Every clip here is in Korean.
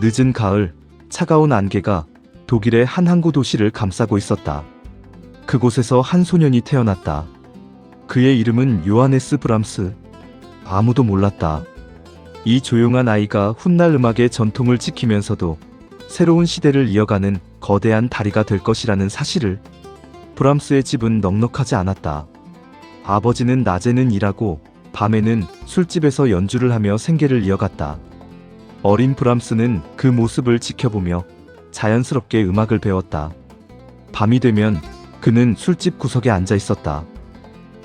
늦은 가을, 차가운 안개가 독일의 한 항구 도시를 감싸고 있었다. 그곳에서 한 소년이 태어났다. 그의 이름은 요하네스 브람스. 아무도 몰랐다. 이 조용한 아이가 훗날 음악의 전통을 지키면서도 새로운 시대를 이어가는 거대한 다리가 될 것이라는 사실을. 브람스의 집은 넉넉하지 않았다. 아버지는 낮에는 일하고 밤에는 술집에서 연주를 하며 생계를 이어갔다. 어린 브람스는 그 모습을 지켜보며 자연스럽게 음악을 배웠다. 밤이 되면 그는 술집 구석에 앉아 있었다.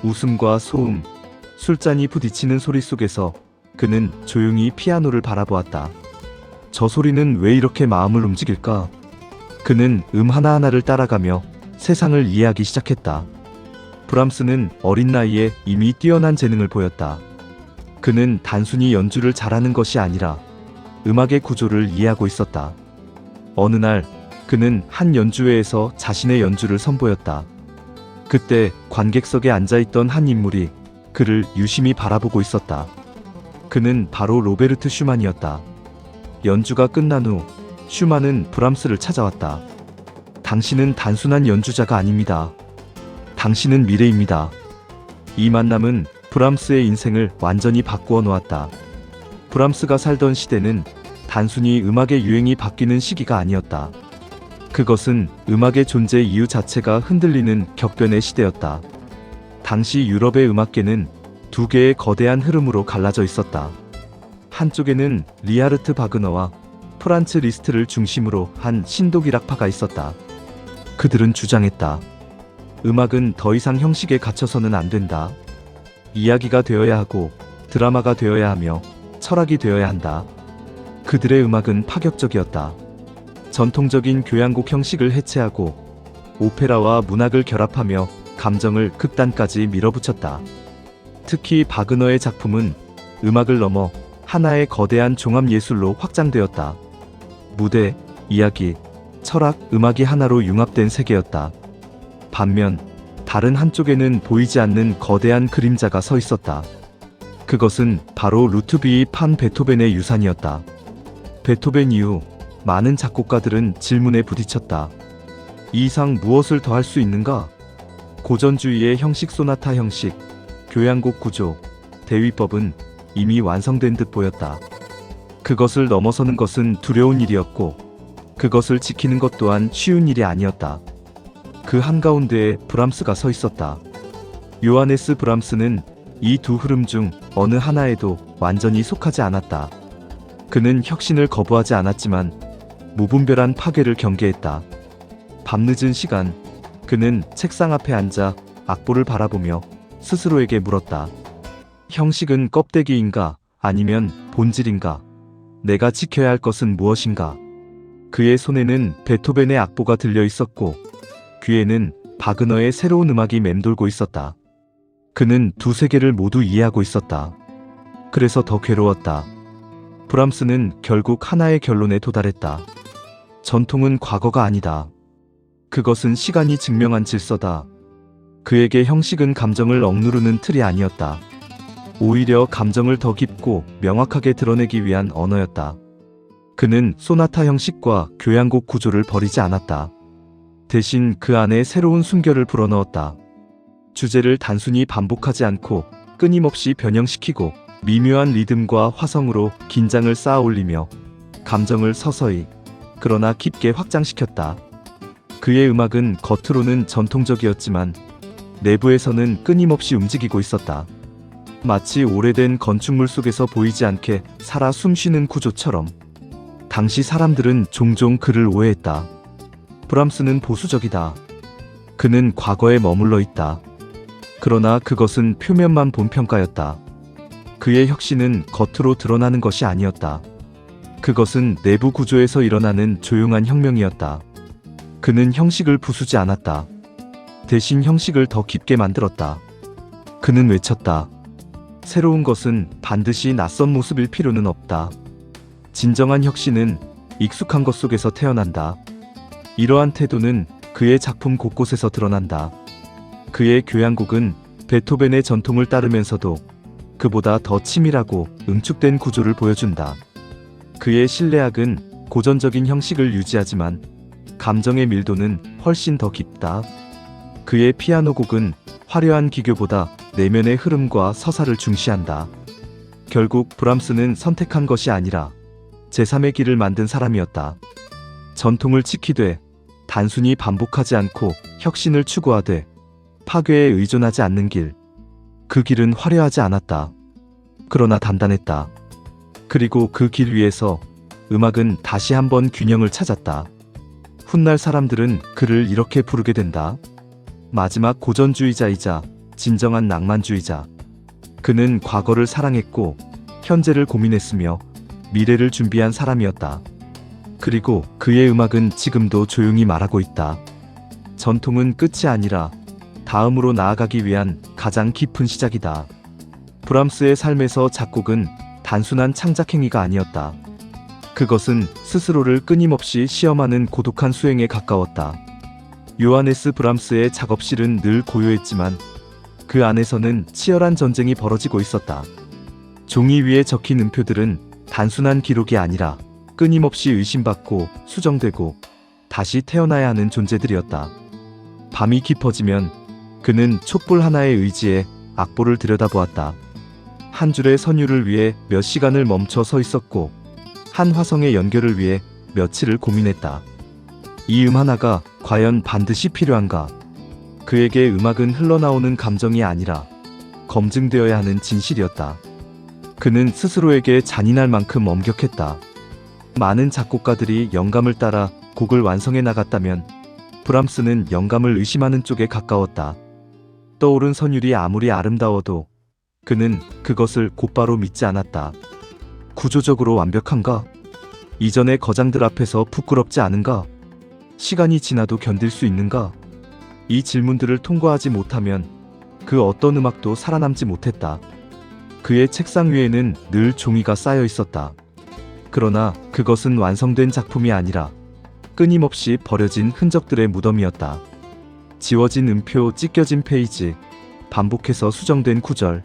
웃음과 소음, 술잔이 부딪히는 소리 속에서 그는 조용히 피아노를 바라보았다. 저 소리는 왜 이렇게 마음을 움직일까? 그는 하나하나를 따라가며 세상을 이해하기 시작했다. 브람스는 어린 나이에 이미 뛰어난 재능을 보였다. 그는 단순히 연주를 잘하는 것이 아니라 음악의 구조를 이해하고 있었다. 어느 날 그는 한 연주회에서 자신의 연주를 선보였다. 그때 관객석에 앉아있던 한 인물이 그를 유심히 바라보고 있었다. 그는 바로 로베르트 슈만이었다. 연주가 끝난 후 슈만은 브람스를 찾아왔다. 당신은 단순한 연주자가 아닙니다. 당신은 미래입니다. 이 만남은 브람스의 인생을 완전히 바꾸어 놓았다. 브람스가 살던 시대는 단순히 음악의 유행이 바뀌는 시기가 아니었다. 그것은 음악의 존재 이유 자체가 흔들리는 격변의 시대였다. 당시 유럽의 음악계는 두 개의 거대한 흐름으로 갈라져 있었다. 한쪽에는 리하르트 바그너와 프란츠 리스트를 중심으로 한 신독일학파가 있었다. 그들은 주장했다. 음악은 더 이상 형식에 갇혀서는 안 된다. 이야기가 되어야 하고 드라마가 되어야 하며 철학이 되어야 한다. 그들의 음악은 파격적이었다. 전통적인 교향곡 형식을 해체하고 오페라와 문학을 결합하며 감정을 극단까지 밀어붙였다. 특히 바그너의 작품은 음악을 넘어 하나의 거대한 종합예술로 확장되었다. 무대, 이야기, 철학, 음악이 하나로 융합된 세계였다. 반면 다른 한쪽에는 보이지 않는 거대한 그림자가 서 있었다. 그것은 바로 루트비히 판 베토벤의 유산이었다. 베토벤 이후 많은 작곡가들은 질문에 부딪혔다. 이 이상 무엇을 더 할 수 있는가? 고전주의의 형식, 소나타 형식, 교향곡 구조, 대위법은 이미 완성된 듯 보였다. 그것을 넘어서는 것은 두려운 일이었고 그것을 지키는 것 또한 쉬운 일이 아니었다. 그 한가운데에 브람스가 서 있었다. 요하네스 브람스는 이 두 흐름 중 어느 하나에도 완전히 속하지 않았다. 그는 혁신을 거부하지 않았지만 무분별한 파괴를 경계했다. 밤늦은 시간, 그는 책상 앞에 앉아 악보를 바라보며 스스로에게 물었다. 형식은 껍데기인가 아니면 본질인가? 내가 지켜야 할 것은 무엇인가? 그의 손에는 베토벤의 악보가 들려 있었고 귀에는 바그너의 새로운 음악이 맴돌고 있었다. 그는 두 세계를 모두 이해하고 있었다. 그래서 더 괴로웠다. 브람스는 결국 하나의 결론에 도달했다. 전통은 과거가 아니다. 그것은 시간이 증명한 질서다. 그에게 형식은 감정을 억누르는 틀이 아니었다. 오히려 감정을 더 깊고 명확하게 드러내기 위한 언어였다. 그는 소나타 형식과 교향곡 구조를 버리지 않았다. 대신 그 안에 새로운 숨결을 불어넣었다. 주제를 단순히 반복하지 않고 끊임없이 변형시키고 미묘한 리듬과 화성으로 긴장을 쌓아 올리며 감정을 서서히 그러나 깊게 확장시켰다. 그의 음악은 겉으로는 전통적이었지만 내부에서는 끊임없이 움직이고 있었다. 마치 오래된 건축물 속에서 보이지 않게 살아 숨쉬는 구조처럼. 당시 사람들은 종종 그를 오해했다. 브람스는 보수적이다. 그는 과거에 머물러 있다. 그러나 그것은 표면만 본 평가였다. 그의 혁신은 겉으로 드러나는 것이 아니었다. 그것은 내부 구조에서 일어나는 조용한 혁명이었다. 그는 형식을 부수지 않았다. 대신 형식을 더 깊게 만들었다. 그는 외쳤다. 새로운 것은 반드시 낯선 모습일 필요는 없다. 진정한 혁신은 익숙한 것 속에서 태어난다. 이러한 태도는 그의 작품 곳곳에서 드러난다. 그의 교향곡은 베토벤의 전통을 따르면서도 그보다 더 치밀하고 응축된 구조를 보여준다. 그의 실내악은 고전적인 형식을 유지하지만 감정의 밀도는 훨씬 더 깊다. 그의 피아노 곡은 화려한 기교보다 내면의 흐름과 서사를 중시한다. 결국 브람스는 선택한 것이 아니라 제3의 길을 만든 사람이었다. 전통을 지키되 단순히 반복하지 않고 혁신을 추구하되 파괴에 의존하지 않는 길. 그 길은 화려하지 않았다. 그러나 단단했다. 그리고 그 길 위에서 음악은 다시 한번 균형을 찾았다. 훗날 사람들은 그를 이렇게 부르게 된다. 마지막 고전주의자이자 진정한 낭만주의자. 그는 과거를 사랑했고 현재를 고민했으며 미래를 준비한 사람이었다. 그리고 그의 음악은 지금도 조용히 말하고 있다. 전통은 끝이 아니라 다음으로 나아가기 위한 가장 깊은 시작이다. 브람스의 삶에서 작곡은 단순한 창작행위가 아니었다. 그것은 스스로를 끊임없이 시험하는 고독한 수행에 가까웠다. 요하네스 브람스의 작업실은 늘 고요했지만 그 안에서는 치열한 전쟁이 벌어지고 있었다. 종이 위에 적힌 음표들은 단순한 기록이 아니라 끊임없이 의심받고 수정되고 다시 태어나야 하는 존재들이었다. 밤이 깊어지면 그는 촛불 하나의 의지에 악보를 들여다보았다. 한 줄의 선율을 위해 몇 시간을 멈춰 서 있었고 한 화성의 연결을 위해 며칠을 고민했다. 이 하나가 과연 반드시 필요한가? 그에게 음악은 흘러나오는 감정이 아니라 검증되어야 하는 진실이었다. 그는 스스로에게 잔인할 만큼 엄격했다. 많은 작곡가들이 영감을 따라 곡을 완성해 나갔다면 브람스는 영감을 의심하는 쪽에 가까웠다. 떠오른 선율이 아무리 아름다워도 그는 그것을 곧바로 믿지 않았다. 구조적으로 완벽한가? 이전의 거장들 앞에서 부끄럽지 않은가? 시간이 지나도 견딜 수 있는가? 이 질문들을 통과하지 못하면 그 어떤 음악도 살아남지 못했다. 그의 책상 위에는 늘 종이가 쌓여 있었다. 그러나 그것은 완성된 작품이 아니라 끊임없이 버려진 흔적들의 무덤이었다. 지워진 음표, 찢겨진 페이지, 반복해서 수정된 구절.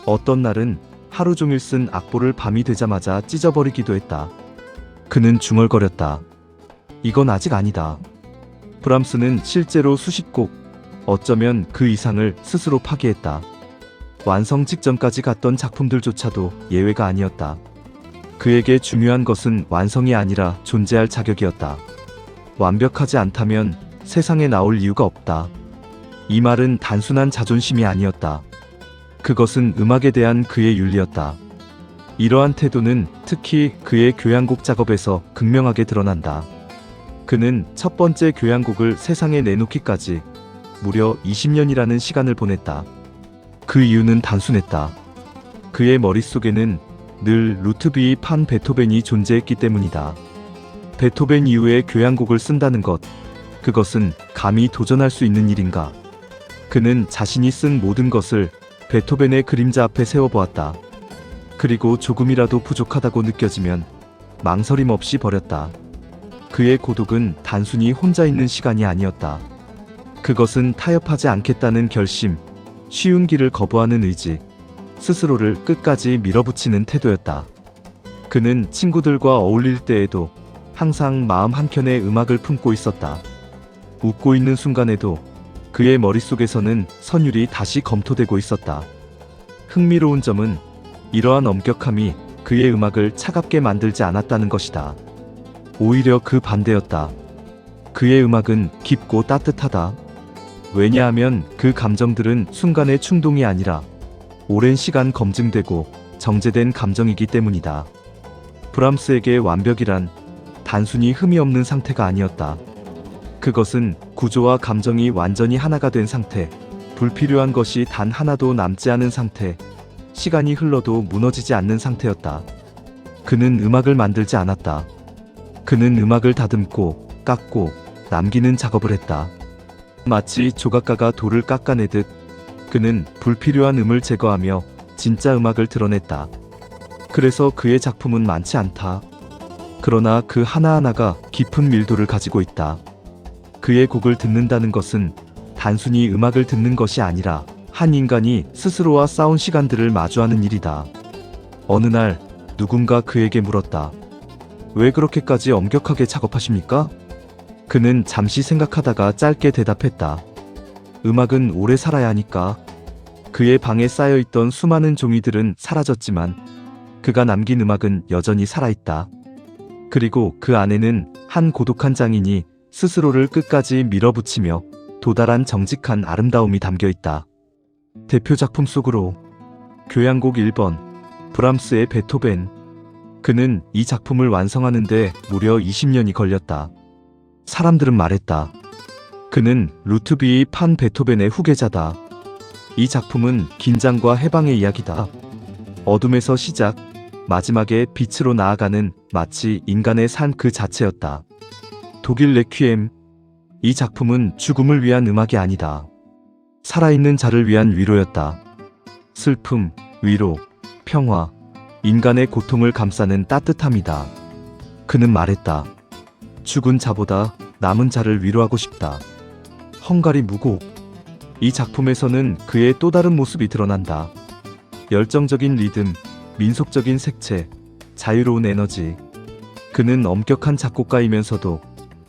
어떤 날은 하루 종일 쓴 악보를 밤이 되자마자 찢어버리기도 했다. 그는 중얼거렸다. 이건 아직 아니다. 브람스는 실제로 수십 곡, 어쩌면 그 이상을 스스로 파기했다. 완성 직전까지 갔던 작품들조차도 예외가 아니었다. 그에게 중요한 것은 완성이 아니라 존재할 자격이었다. 완벽하지 않다면 세상에 나올 이유가 없다. 이 말은 단순한 자존심이 아니었다. 그것은 음악에 대한 그의 윤리였다. 이러한 태도는 특히 그의 교향곡 작업에서 극명하게 드러난다. 그는 첫 번째 교향곡을 세상에 내놓기까지 무려 20년이라는 시간을 보냈다. 그 이유는 단순했다. 그의 머릿속에는 늘 루트비히 판 베토벤이 존재했기 때문이다. 베토벤 이후에 교향곡을 쓴다는 것, 그것은 감히 도전할 수 있는 일인가? 그는 자신이 쓴 모든 것을 베토벤의 그림자 앞에 세워보았다. 그리고 조금이라도 부족하다고 느껴지면 망설임 없이 버렸다. 그의 고독은 단순히 혼자 있는 시간이 아니었다. 그것은 타협하지 않겠다는 결심, 쉬운 길을 거부하는 의지, 스스로를 끝까지 밀어붙이는 태도였다. 그는 친구들과 어울릴 때에도 항상 마음 한켠에 음악을 품고 있었다. 웃고 있는 순간에도 그의 머릿속에서는 선율이 다시 검토되고 있었다. 흥미로운 점은 이러한 엄격함이 그의 음악을 차갑게 만들지 않았다는 것이다. 오히려 그 반대였다. 그의 음악은 깊고 따뜻하다. 왜냐하면 그 감정들은 순간의 충동이 아니라 오랜 시간 검증되고 정제된 감정이기 때문이다. 브람스에게 완벽이란 단순히 흠이 없는 상태가 아니었다. 그것은 구조와 감정이 완전히 하나가 된 상태, 불필요한 것이 단 하나도 남지 않은 상태, 시간이 흘러도 무너지지 않는 상태였다. 그는 음악을 만들지 않았다. 그는 음악을 다듬고 깎고 남기는 작업을 했다. 마치 조각가가 돌을 깎아내듯 그는 불필요한 음을 제거하며 진짜 음악을 드러냈다. 그래서 그의 작품은 많지 않다. 그러나 그 하나하나가 깊은 밀도를 가지고 있다. 그의 곡을 듣는다는 것은 단순히 음악을 듣는 것이 아니라 한 인간이 스스로와 싸운 시간들을 마주하는 일이다. 어느 날 누군가 그에게 물었다. 왜 그렇게까지 엄격하게 작업하십니까? 그는 잠시 생각하다가 짧게 대답했다. 음악은 오래 살아야 하니까. 그의 방에 쌓여있던 수많은 종이들은 사라졌지만 그가 남긴 음악은 여전히 살아있다. 그리고 그 안에는 한 고독한 장인이 스스로를 끝까지 밀어붙이며 도달한 정직한 아름다움이 담겨있다. 대표 작품 속으로 교향곡 1번 브람스의 베토벤. 그는 이 작품을 완성하는데 무려 20년이 걸렸다. 사람들은 말했다. 그는 루트비히 판 베토벤의 후계자다. 이 작품은 긴장과 해방의 이야기다. 어둠에서 시작, 마지막에 빛으로 나아가는 마치 인간의 삶 그 자체였다. 독일 레퀴엠. 이 작품은 죽음을 위한 음악이 아니다. 살아있는 자를 위한 위로였다. 슬픔, 위로, 평화, 인간의 고통을 감싸는 따뜻함이다. 그는 말했다. 죽은 자보다 남은 자를 위로하고 싶다. 헝가리 무곡. 이 작품에서는 그의 또 다른 모습이 드러난다. 열정적인 리듬, 민속적인 색채, 자유로운 에너지. 그는 엄격한 작곡가이면서도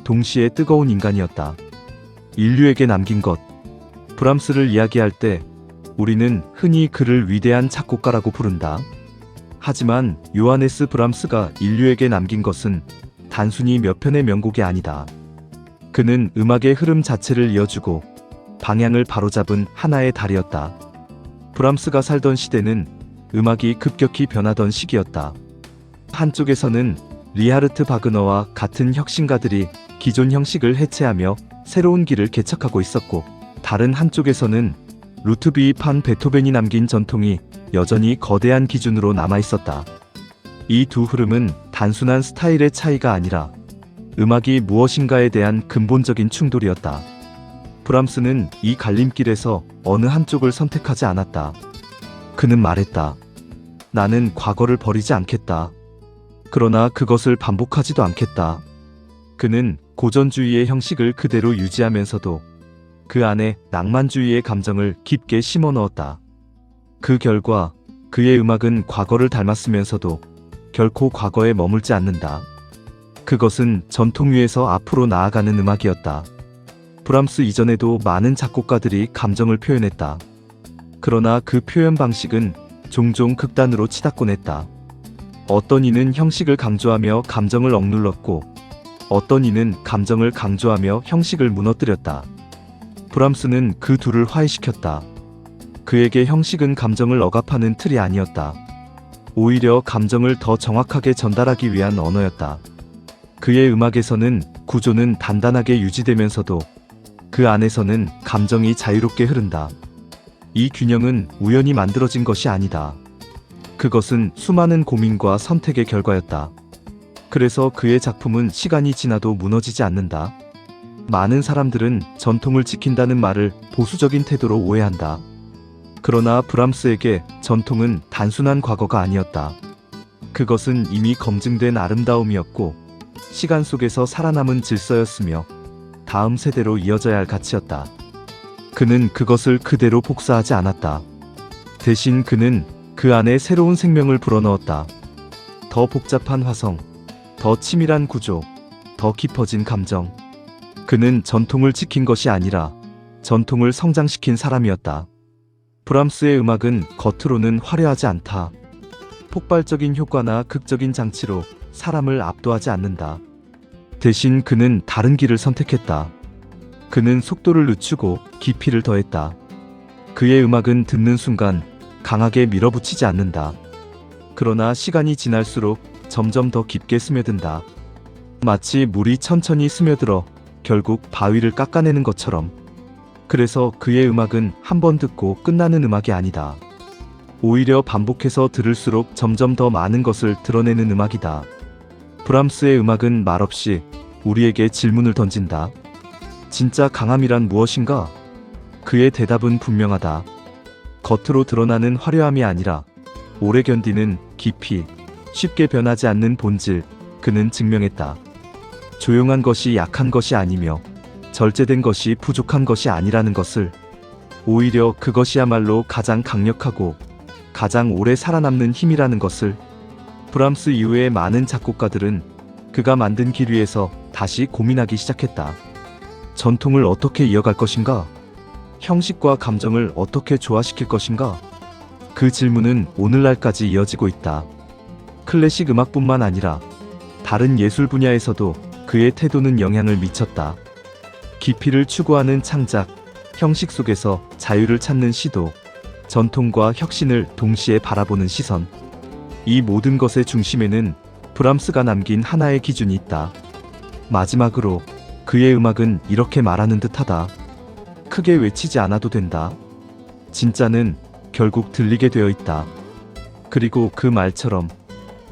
동시에 뜨거운 인간이었다. 인류에게 남긴 것. 브람스를 이야기할 때 우리는 흔히 그를 위대한 작곡가라고 부른다. 하지만 요하네스 브람스가 인류에게 남긴 것은 단순히 몇 편의 명곡이 아니다. 그는 음악의 흐름 자체를 이어주고 방향을 바로잡은 하나의 달이었다. 브람스가 살던 시대는 음악이 급격히 변하던 시기였다. 한쪽에서는 리하르트 바그너와 같은 혁신가들이 기존 형식을 해체하며 새로운 길을 개척하고 있었고, 다른 한쪽에서는 루트비히 판 베토벤이 남긴 전통이 여전히 거대한 기준으로 남아있었다. 이 두 흐름은 단순한 스타일의 차이가 아니라 음악이 무엇인가에 대한 근본적인 충돌이었다. 브람스는 이 갈림길에서 어느 한쪽을 선택하지 않았다. 그는 말했다. 나는 과거를 버리지 않겠다. 그러나 그것을 반복하지도 않겠다. 그는 고전주의의 형식을 그대로 유지하면서도 그 안에 낭만주의의 감정을 깊게 심어 넣었다. 그 결과 그의 음악은 과거를 닮았으면서도 결코 과거에 머물지 않는다. 그것은 전통 위에서 앞으로 나아가는 음악이었다. 브람스 이전에도 많은 작곡가들이 감정을 표현했다. 그러나 그 표현 방식은 종종 극단으로 치닫곤 했다. 어떤 이는 형식을 강조하며 감정을 억눌렀고, 어떤 이는 감정을 강조하며 형식을 무너뜨렸다. 브람스는 그 둘을 화해시켰다. 그에게 형식은 감정을 억압하는 틀이 아니었다. 오히려 감정을 더 정확하게 전달하기 위한 언어였다. 그의 음악에서는 구조는 단단하게 유지되면서도 그 안에서는 감정이 자유롭게 흐른다. 이 균형은 우연히 만들어진 것이 아니다. 그것은 수많은 고민과 선택의 결과였다. 그래서 그의 작품은 시간이 지나도 무너지지 않는다. 많은 사람들은 전통을 지킨다는 말을 보수적인 태도로 오해한다. 그러나 브람스에게 전통은 단순한 과거가 아니었다. 그것은 이미 검증된 아름다움이었고, 시간 속에서 살아남은 질서였으며 다음 세대로 이어져야 할 가치였다. 그는 그것을 그대로 복사하지 않았다. 대신 그는 그 안에 새로운 생명을 불어넣었다. 더 복잡한 화성, 더 치밀한 구조, 더 깊어진 감정. 그는 전통을 지킨 것이 아니라 전통을 성장시킨 사람이었다. 브람스의 음악은 겉으로는 화려하지 않다. 폭발적인 효과나 극적인 장치로 사람을 압도하지 않는다. 대신 그는 다른 길을 선택했다. 그는 속도를 늦추고 깊이를 더했다. 그의 음악은 듣는 순간 강하게 밀어붙이지 않는다. 그러나 시간이 지날수록 점점 더 깊게 스며든다. 마치 물이 천천히 스며들어 결국 바위를 깎아내는 것처럼. 그래서 그의 음악은 한 번 듣고 끝나는 음악이 아니다. 오히려 반복해서 들을수록 점점 더 많은 것을 드러내는 음악이다. 브람스의 음악은 말없이 우리에게 질문을 던진다. 진짜 강함이란 무엇인가? 그의 대답은 분명하다. 겉으로 드러나는 화려함이 아니라 오래 견디는 깊이, 쉽게 변하지 않는 본질. 그는 증명했다. 조용한 것이 약한 것이 아니며 절제된 것이 부족한 것이 아니라는 것을. 오히려 그것이야말로 가장 강력하고 가장 오래 살아남는 힘이라는 것을. 브람스 이후의 많은 작곡가들은 그가 만든 길 위에서 다시 고민하기 시작했다. 전통을 어떻게 이어갈 것인가? 형식과 감정을 어떻게 조화시킬 것인가? 그 질문은 오늘날까지 이어지고 있다. 클래식 음악뿐만 아니라 다른 예술 분야에서도 그의 태도는 영향을 미쳤다. 깊이를 추구하는 창작, 형식 속에서 자유를 찾는 시도, 전통과 혁신을 동시에 바라보는 시선. 이 모든 것의 중심에는 브람스가 남긴 하나의 기준이 있다. 마지막으로 그의 음악은 이렇게 말하는 듯하다. 크게 외치지 않아도 된다. 진짜는 결국 들리게 되어 있다. 그리고 그 말처럼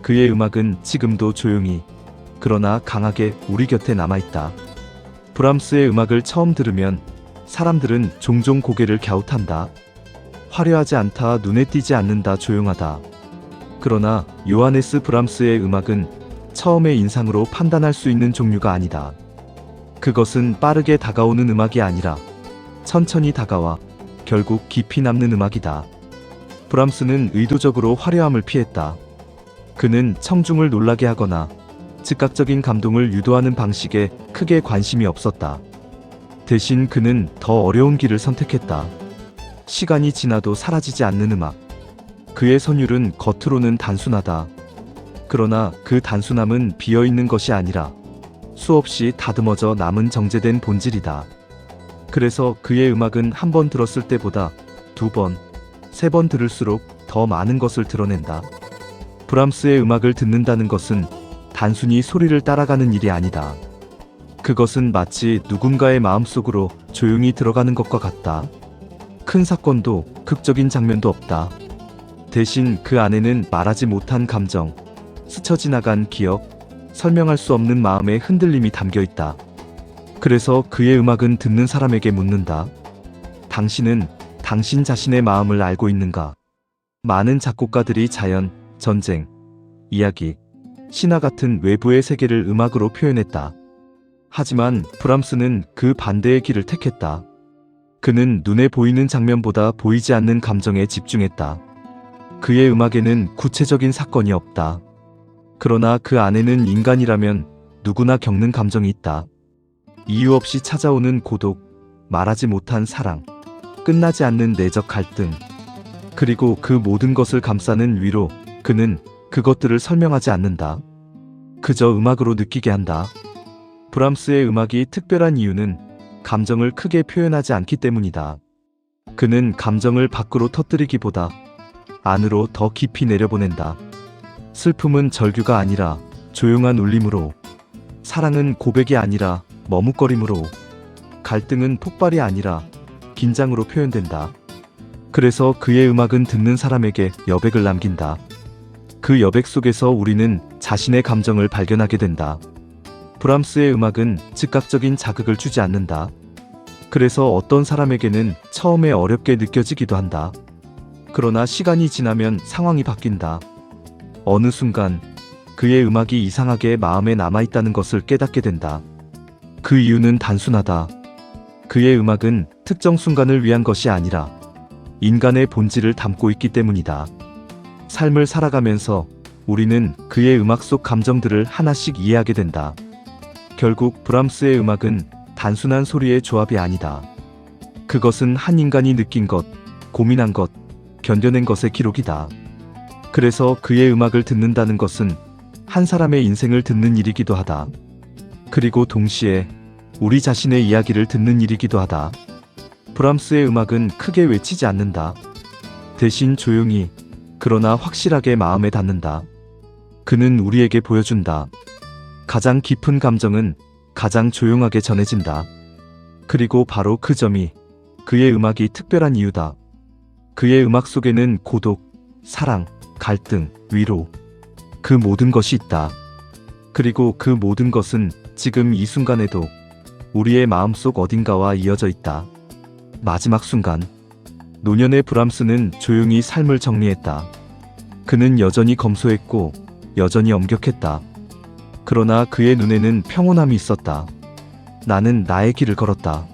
그의 음악은 지금도 조용히, 그러나 강하게 우리 곁에 남아있다. 브람스의 음악을 처음 들으면 사람들은 종종 고개를 갸웃한다. 화려하지 않다, 눈에 띄지 않는다, 조용하다. 그러나 요하네스 브람스의 음악은 처음의 인상으로 판단할 수 있는 종류가 아니다. 그것은 빠르게 다가오는 음악이 아니라 천천히 다가와 결국 깊이 남는 음악이다. 브람스는 의도적으로 화려함을 피했다. 그는 청중을 놀라게 하거나 즉각적인 감동을 유도하는 방식에 크게 관심이 없었다. 대신 그는 더 어려운 길을 선택했다. 시간이 지나도 사라지지 않는 음악. 그의 선율은 겉으로는 단순하다. 그러나 그 단순함은 비어있는 것이 아니라 수없이 다듬어져 남은 정제된 본질이다. 그래서 그의 음악은 한 번 들었을 때보다 두 번, 세 번 들을수록 더 많은 것을 드러낸다. 브람스의 음악을 듣는다는 것은 단순히 소리를 따라가는 일이 아니다. 그것은 마치 누군가의 마음속으로 조용히 들어가는 것과 같다. 큰 사건도 극적인 장면도 없다. 대신 그 안에는 말하지 못한 감정, 스쳐 지나간 기억, 설명할 수 없는 마음의 흔들림이 담겨 있다. 그래서 그의 음악은 듣는 사람에게 묻는다. 당신은 당신 자신의 마음을 알고 있는가? 많은 작곡가들이 자연, 전쟁, 이야기, 신화 같은 외부의 세계를 음악으로 표현했다. 하지만 브람스는 그 반대의 길을 택했다. 그는 눈에 보이는 장면보다 보이지 않는 감정에 집중했다. 그의 음악에는 구체적인 사건이 없다. 그러나 그 안에는 인간이라면 누구나 겪는 감정이 있다. 이유 없이 찾아오는 고독, 말하지 못한 사랑, 끝나지 않는 내적 갈등, 그리고 그 모든 것을 감싸는 위로. 그는 그것들을 설명하지 않는다. 그저 음악으로 느끼게 한다. 브람스의 음악이 특별한 이유는 감정을 크게 표현하지 않기 때문이다. 그는 감정을 밖으로 터뜨리기보다 안으로 더 깊이 내려보낸다. 슬픔은 절규가 아니라 조용한 울림으로, 사랑은 고백이 아니라 머뭇거림으로, 갈등은 폭발이 아니라 긴장으로 표현된다. 그래서 그의 음악은 듣는 사람에게 여백을 남긴다. 그 여백 속에서 우리는 자신의 감정을 발견하게 된다. 브람스의 음악은 즉각적인 자극을 주지 않는다. 그래서 어떤 사람에게는 처음에 어렵게 느껴지기도 한다. 그러나 시간이 지나면 상황이 바뀐다. 어느 순간 그의 음악이 이상하게 마음에 남아있다는 것을 깨닫게 된다. 그 이유는 단순하다. 그의 음악은 특정 순간을 위한 것이 아니라 인간의 본질을 담고 있기 때문이다. 삶을 살아가면서 우리는 그의 음악 속 감정들을 하나씩 이해하게 된다. 결국 브람스의 음악은 단순한 소리의 조합이 아니다. 그것은 한 인간이 느낀 것, 고민한 것, 견뎌낸 것의 기록이다. 그래서 그의 음악을 듣는다는 것은 한 사람의 인생을 듣는 일이기도 하다. 그리고 동시에 우리 자신의 이야기를 듣는 일이기도 하다. 브람스의 음악은 크게 외치지 않는다. 대신 조용히, 그러나 확실하게 마음에 닿는다. 그는 우리에게 보여준다. 가장 깊은 감정은 가장 조용하게 전해진다. 그리고 바로 그 점이 그의 음악이 특별한 이유다. 그의 음악 속에는 고독, 사랑, 갈등, 위로, 그 모든 것이 있다. 그리고 그 모든 것은 지금 이 순간에도 우리의 마음속 어딘가와 이어져 있다. 마지막 순간, 노년의 브람스는 조용히 삶을 정리했다. 그는 여전히 검소했고 여전히 엄격했다. 그러나 그의 눈에는 평온함이 있었다. 나는 나의 길을 걸었다.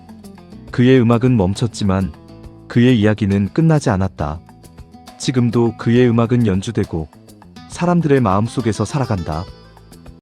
그의 음악은 멈췄지만 그의 이야기는 끝나지 않았다. 지금도 그의 음악은 연주되고 사람들의 마음속에서 살아간다.